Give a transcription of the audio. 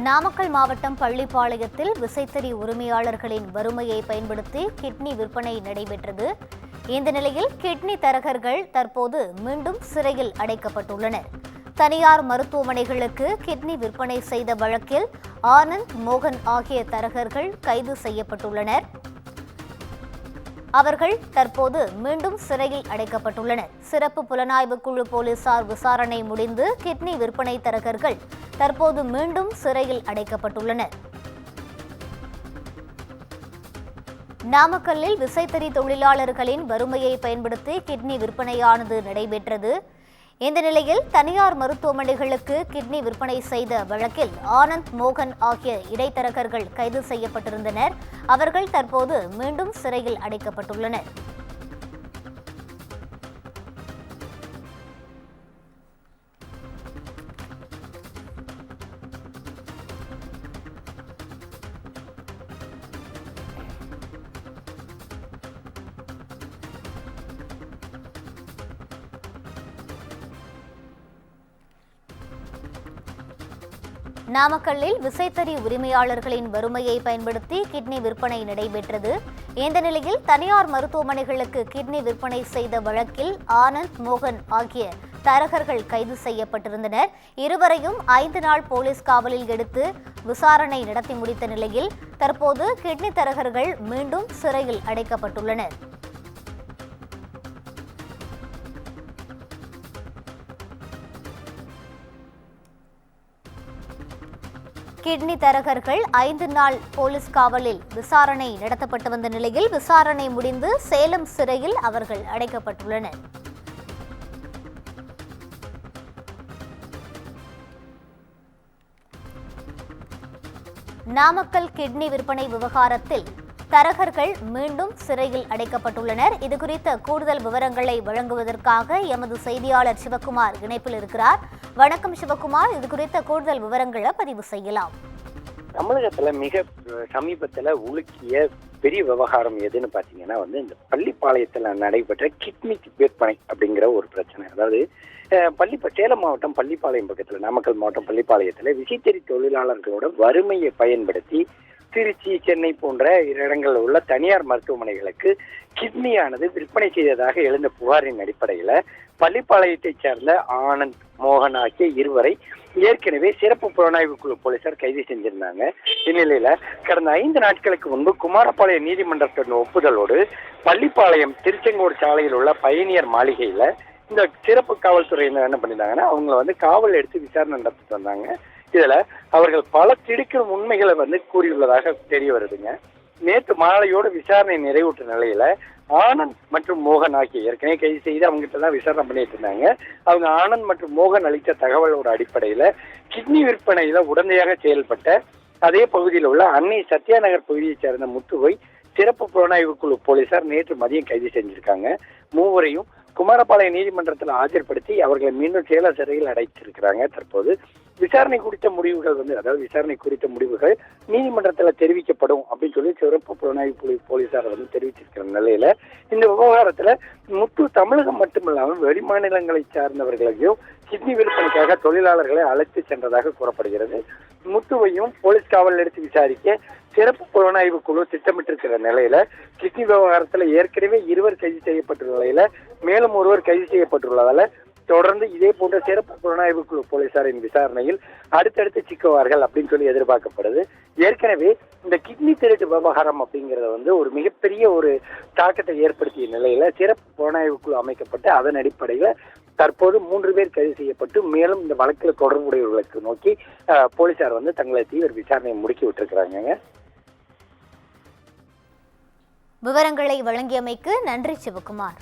நாமக்கல் மாவட்டம் பள்ளிப்பாளையத்தில் விசைத்தறி உரிமையாளர்களின் வறுமையை பயன்படுத்தி கிட்னி விற்பனை நடைபெற்றது. இந்த நிலையில் கிட்னி தரகர்கள் தற்போது மீண்டும் சிறையில் அடைக்கப்பட்டுள்ளனர். தனியார் மருத்துவமனைகளுக்கு கிட்னி விற்பனை செய்த வழக்கில் ஆனந்த், மோகன் ஆகிய தரகர்கள் கைது செய்யப்பட்டுள்ளனர். அவர்கள் தற்போது மீண்டும் சிறையில் அடைக்கப்பட்டுள்ளனர். சிறப்பு புலனாய்வு குழு போலீசார் விசாரணை முடிந்து கிட்னி விற்பனை தரகர்கள் தற்போது மீண்டும் சிறையில் அடைக்கப்பட்டுள்ளனர். நாமக்கல்லில் விசைத்தறி தொழிலாளர்களின் வறுமையை பயன்படுத்தி கிட்னி விற்பனையானது நடைபெற்றது. இந்த நிலையில் தனியார் மருத்துவமனைகளுக்கு கிட்னி விற்பனை செய்த வழக்கில் ஆனந்த், மோகன் ஆகிய இடைத்தரகர்கள் கைது செய்யப்பட்டிருந்தனர். அவர்கள் தற்போது மீண்டும் சிறையில் அடைக்கப்பட்டுள்ளனர். நாமக்கல்லில் விசைத்தறி உரிமையாளர்களின் வறுமையை பயன்படுத்தி கிட்னி விற்பனை நடைபெற்றது. இந்த நிலையில் தனியார் மருத்துவமனைகளுக்கு கிட்னி விற்பனை செய்த வழக்கில் ஆனந்த், மோகன் ஆகிய தரகர்கள் கைது செய்யப்பட்டிருந்தனர். இருவரையும் 5 நாள் போலீஸ் காவலில் எடுத்து விசாரணை நடத்தி முடித்த நிலையில் தற்போது கிட்னி தரகர்கள் மீண்டும் சிறையில் அடைக்கப்பட்டுள்ளனர். கிட்னி தரகர்கள் 5 நாள் போலீஸ் காவலில் விசாரணை நடத்தப்பட்டு வந்த நிலையில் விசாரணை முடிந்து சேலம் சிறையில் அவர்கள் அடைக்கப்பட்டுள்ளனர். நாமக்கல் கிட்னி விற்பனை விவகாரத்தில் தரகர்கள் மீண்டும் சிறையில் அடைக்கப்பட்டுள்ளனர். இதுகுறித்த கூடுதல் விவரங்களை வழங்குவதற்காக எமது செய்தியாளர் சிவகுமார் இணைப்பில் இருக்கிறார். வணக்கம் சிவகுமார், இது குறித்த கூடுதல் விவரங்களை பதிவு செய்யலாம். தமிழகத்துல மிக சமீபத்துல உலுக்கிய பெரிய விவகாரம் எதுன்னு பாத்தீங்கன்னா இந்த பள்ளிப்பாளையத்துல நடைபெற்ற கிட்னி விற்பனை அப்படிங்கிற ஒரு பிரச்சனை. அதாவது சேலம் மாவட்டம் பள்ளிப்பாளையம் பக்கத்துல, நாமக்கல் மாவட்டம் பள்ளிப்பாளையத்துல விசைத்தறி தொழிலாளர்களோட வறுமையை பயன்படுத்தி திருச்சி, சென்னை போன்ற இடங்களில் உள்ள தனியார் மருத்துவமனைகளுக்கு கிட்னியானது விற்பனை செய்ததாக எழுந்த புகாரின் அடிப்படையில பள்ளிப்பாளையத்தைச் சேர்ந்த ஆனந்த், மோகன் ஆகிய இருவரை ஏற்கனவே சிறப்பு புலனாய்வு குழு போலீசார் கைது செஞ்சிருந்தாங்க. இந்நிலையில கடந்த 5 நாட்களுக்கு முன்பு குமாரபாளையம் நீதிமன்றத்தின் ஒப்புதலோடு பள்ளிப்பாளையம் திருச்செங்கோடு சாலையில் உள்ள பயணியர் மாளிகையில இந்த சிறப்பு காவல்துறையினர் என்ன பண்ணிருந்தாங்கன்னா அவங்களை காவல் எடுத்து விசாரணை நடத்திட்டு வந்தாங்க. இதுல அவர்கள் பல திடுக்கிடும் உண்மைகளை கூறியுள்ளதாக தெரிய வருதுங்க. நேற்று மாலையோடு விசாரணை நிறைவுற்ற நிலையில ஆனந்த் மற்றும் மோகன் ஆகிய ஏற்கனவே கைது செய்து அவங்ககிட்ட தான் விசாரணை பண்ணிட்டு இருந்தாங்க. அவங்க ஆனந்த் மற்றும் மோகன் அளித்த தகவலோட அடிப்படையில கிட்னி விற்பனையில உடந்தையாக செயல்பட்ட அதே பகுதியில் உள்ள அன்னை சத்யா நகர் பகுதியைச் சேர்ந்த முத்துவை சிறப்பு புலனாய்வு குழு போலீசார் நேற்று மதியம் கைது செஞ்சிருக்காங்க. மூவரையும் குமாரபாளையம் நீதிமன்றத்தில் ஆஜர்படுத்தி அவர்களை மீண்டும் சேலம் சிறையில் அடைத்திருக்கிறாங்க. தற்போது விசாரணை குறித்த முடிவுகள் நீதிமன்றத்தில் தெரிவிக்கப்படும் அப்படின்னு சொல்லி சிறப்பு புலனாய்வு போலீசார் தெரிவிச்சிருக்கிற நிலையில இந்த விவகாரத்துல முத்து தமிழகம் மட்டுமில்லாமல் வெளிமாநிலங்களை சார்ந்தவர்களையும் கிட்னி விற்பனைக்காக தொழிலாளர்களை அழைத்து சென்றதாக கூறப்படுகிறது. முத்துவையும் போலீஸ் காவல் எடுத்து விசாரிக்க சிறப்பு புலனாய்வு குழு திட்டமிட்டிருக்கிற நிலையில கிட்னி விவகாரத்துல ஏற்கனவே 2 கைது செய்யப்பட்டுள்ள நிலையில மேலும் ஒருவர் கைது செய்யப்பட்டுள்ளதால தொடர்ந்து இதே போன்ற சிறப்பு புலனாய்வு குழு போலீசாரின் விசாரணையில் அடுத்தடுத்து சிக்குவார்கள் அப்படின்னு சொல்லி எதிர்பார்க்கப்படுது. ஏற்கனவே இந்த கிட்னி திருட்டு விவகாரம் அப்படிங்கறத ஒரு மிகப்பெரிய ஒரு தாக்கத்தை ஏற்படுத்திய நிலையில சிறப்பு புலனாய்வு குழு அமைக்கப்பட்டு அதன் அடிப்படையில தற்போது 3 பேர் கைது செய்யப்பட்டு மேலும் இந்த வழக்கில் தொடர்புடையவர்களுக்கு நோக்கி போலீசார் தங்களை தீவிர விசாரணையை முடுக்கி விட்டுருக்கிறாங்க. விவரங்களை வழங்கியமைக்கு நன்றி சிவகுமார்.